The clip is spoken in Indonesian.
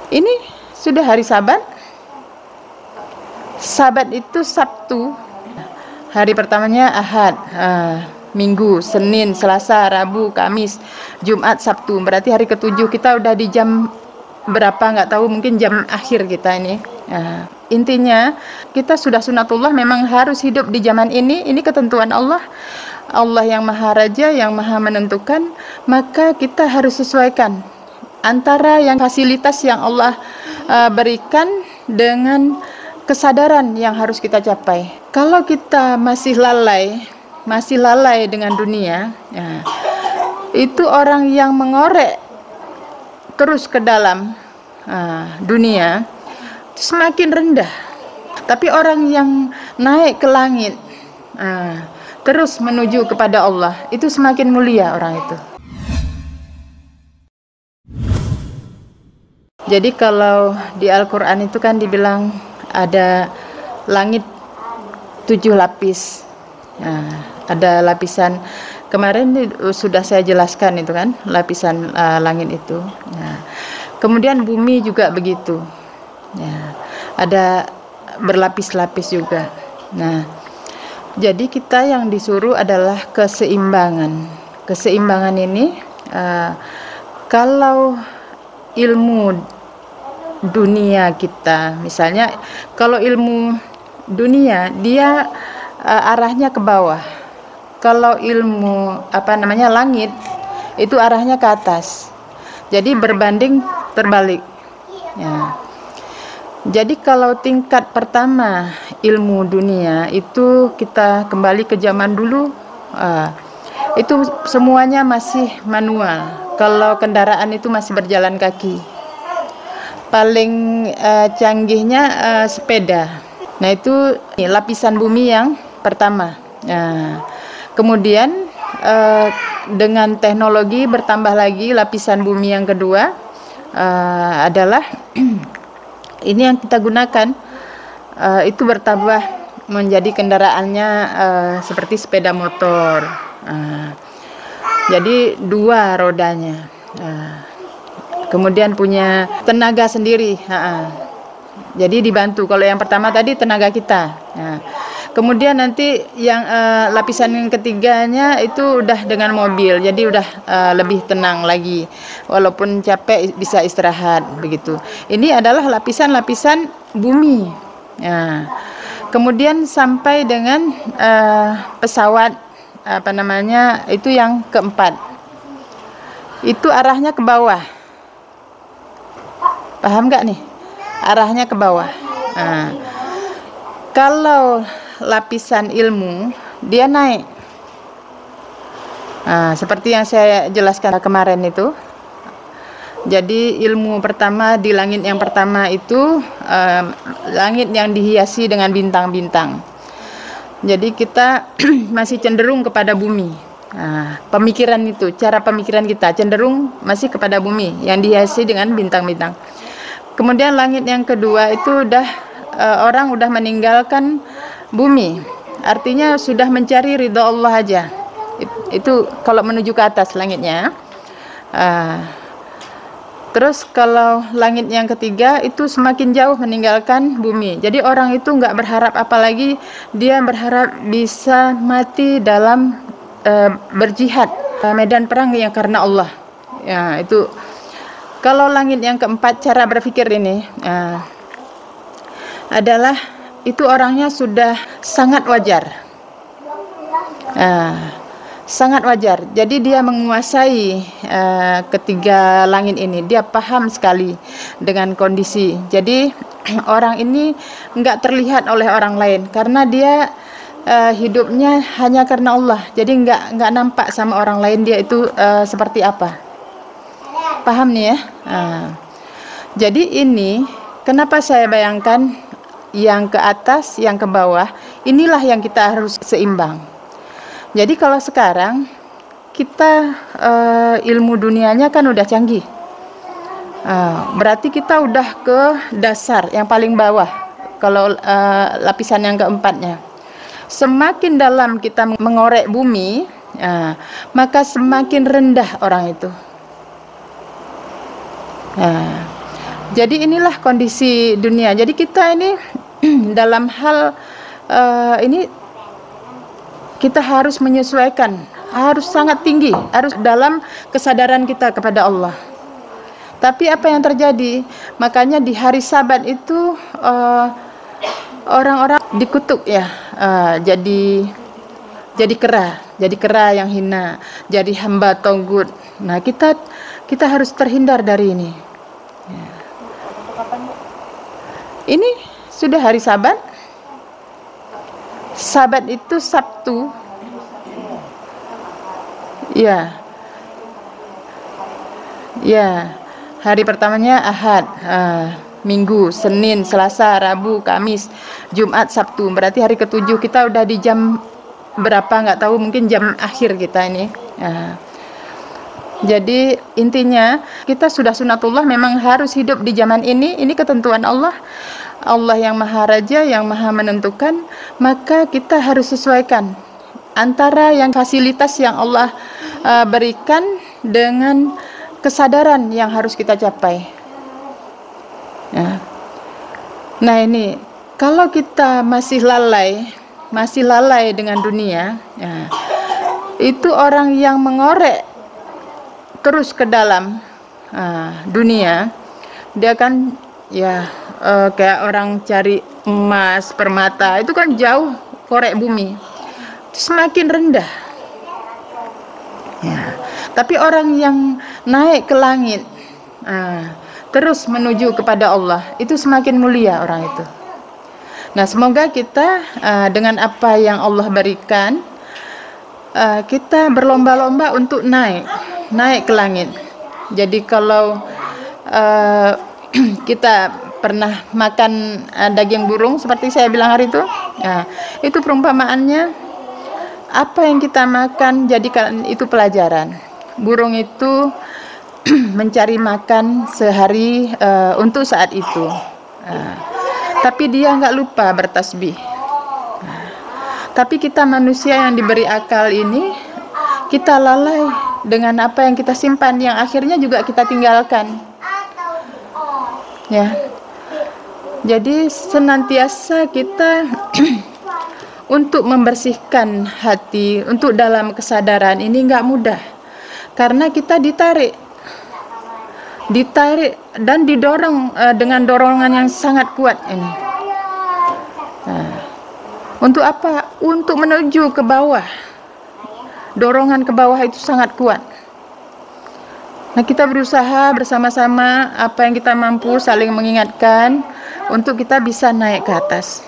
Ini sudah hari Sabat. Sabat itu Sabtu. Hari pertamanya Ahad, Minggu, Senin, Selasa, Rabu, Kamis, Jumat, Sabtu. Berarti hari ketujuh kita udah di jam berapa nggak tahu, mungkin jam akhir kita ini. Intinya kita sudah sunatullah, memang harus hidup di zaman ini. Ini ketentuan Allah. Allah yang Maha Raja, yang Maha menentukan, maka kita harus sesuaikan antara yang fasilitas yang Allah berikan dengan kesadaran yang harus kita capai. Kalau kita masih lalai dengan dunia, itu orang yang mengorek terus ke dalam dunia semakin rendah. Tapi orang yang naik ke langit terus menuju kepada Allah, itu semakin mulia orang itu. Jadi kalau di Al-Quran itu kan dibilang ada langit 7 lapis. Ada lapisan, kemarin sudah saya jelaskan itu kan, lapisan langit itu. Kemudian bumi juga begitu. Ada berlapis-lapis juga. Jadi kita yang disuruh adalah keseimbangan. Keseimbangan ini kalau ilmu dunia kita, misalnya kalau ilmu dunia dia arahnya ke bawah. Kalau ilmu langit itu arahnya ke atas. Jadi berbanding terbalik. Jadi kalau tingkat pertama ilmu dunia itu kita kembali ke zaman dulu, itu semuanya masih manual. Kalau kendaraan itu masih berjalan kaki. Paling canggihnya sepeda. Nah itu lapisan bumi yang pertama. Kemudian dengan teknologi bertambah lagi, lapisan bumi yang kedua adalah ini yang kita gunakan, itu bertambah menjadi kendaraannya seperti sepeda motor. Jadi 2 rodanya. Kemudian punya tenaga sendiri. Jadi dibantu. Kalau yang pertama tadi tenaga kita. Kemudian nanti yang lapisan yang ketiganya itu udah dengan mobil. Jadi udah lebih tenang lagi. Walaupun capek bisa istirahat begitu. Ini adalah lapisan-lapisan bumi. Kemudian sampai dengan pesawat itu yang keempat. Itu arahnya ke bawah. Paham nggak nih? Arahnya ke bawah. Kalau lapisan ilmu dia naik. Seperti yang saya jelaskan kemarin itu. Jadi ilmu pertama di langit yang pertama itu langit yang dihiasi dengan bintang-bintang. Jadi kita masih cenderung kepada bumi. Pemikiran itu, cara pemikiran kita cenderung masih kepada bumi yang dihiasi dengan bintang-bintang. Kemudian langit yang kedua itu orang udah meninggalkan bumi. Artinya sudah mencari ridha Allah aja. Itu kalau menuju ke atas langitnya. Terus kalau langit yang ketiga itu semakin jauh meninggalkan bumi. Jadi orang itu nggak berharap apalagi, dia berharap bisa mati dalam berjihad, medan perang yang karena Allah. Itu. Kalau langit yang keempat, cara berpikir ini adalah itu orangnya sudah sangat wajar. Sangat wajar. Jadi dia menguasai ketiga langit ini. Dia paham sekali dengan kondisi. Jadi orang ini enggak terlihat oleh orang lain karena dia hidupnya hanya karena Allah. Jadi enggak nampak sama orang lain dia itu seperti apa. Paham nih ya? Jadi ini kenapa saya bayangkan yang ke atas, yang ke bawah, inilah yang kita harus seimbang. Jadi kalau sekarang kita ilmu dunianya kan udah canggih, berarti kita udah ke dasar yang paling bawah. Kalau lapisan yang keempatnya, semakin dalam kita mengorek bumi, maka semakin rendah orang itu. Jadi inilah kondisi dunia. Jadi kita ini dalam hal ini kita harus menyesuaikan, harus sangat tinggi, harus dalam kesadaran kita kepada Allah. Tapi apa yang terjadi? Makanya di hari Sabat itu orang-orang dikutuk ya, jadi kera yang hina, jadi hamba togut. Nah, kita harus terhindar dari ini. Ini sudah hari Sabat. Sabat itu Sabtu. Ya. Ya. Hari pertamanya Ahad, Minggu, Senin, Selasa, Rabu, Kamis, Jumat, Sabtu. Berarti hari ketujuh kita udah di jam berapa nggak tahu, mungkin jam akhir kita ini. Jadi intinya kita sudah sunatullah, memang harus hidup di zaman ini ketentuan Allah. Allah yang Maha Raja, yang Maha menentukan, maka kita harus sesuaikan antara yang fasilitas yang Allah berikan dengan kesadaran yang harus kita capai. Nah ini, kalau kita masih lalai dengan dunia, itu orang yang mengorek terus ke dalam dunia, dia kan kayak orang cari emas, permata, itu kan jauh korek bumi, itu semakin rendah. Tapi orang yang naik ke langit, terus menuju kepada Allah, itu semakin mulia orang itu. Nah, semoga kita dengan apa yang Allah berikan, kita berlomba-lomba untuk naik ke langit. Jadi kalau kita pernah makan daging burung seperti saya bilang hari itu perumpamaannya, apa yang kita makan jadikan itu pelajaran. Burung itu mencari makan sehari untuk saat itu, tapi dia nggak lupa bertasbih. Tapi kita manusia yang diberi akal ini, kita lalai dengan apa yang kita simpan, yang akhirnya juga kita tinggalkan. Jadi senantiasa kita untuk membersihkan hati, untuk dalam kesadaran ini nggak mudah, karena kita ditarik dan didorong dengan dorongan yang sangat kuat ini. Untuk apa? Untuk menuju ke bawah. Dorongan ke bawah itu sangat kuat. Nah, kita berusaha bersama-sama apa yang kita mampu, saling mengingatkan untuk kita bisa naik ke atas.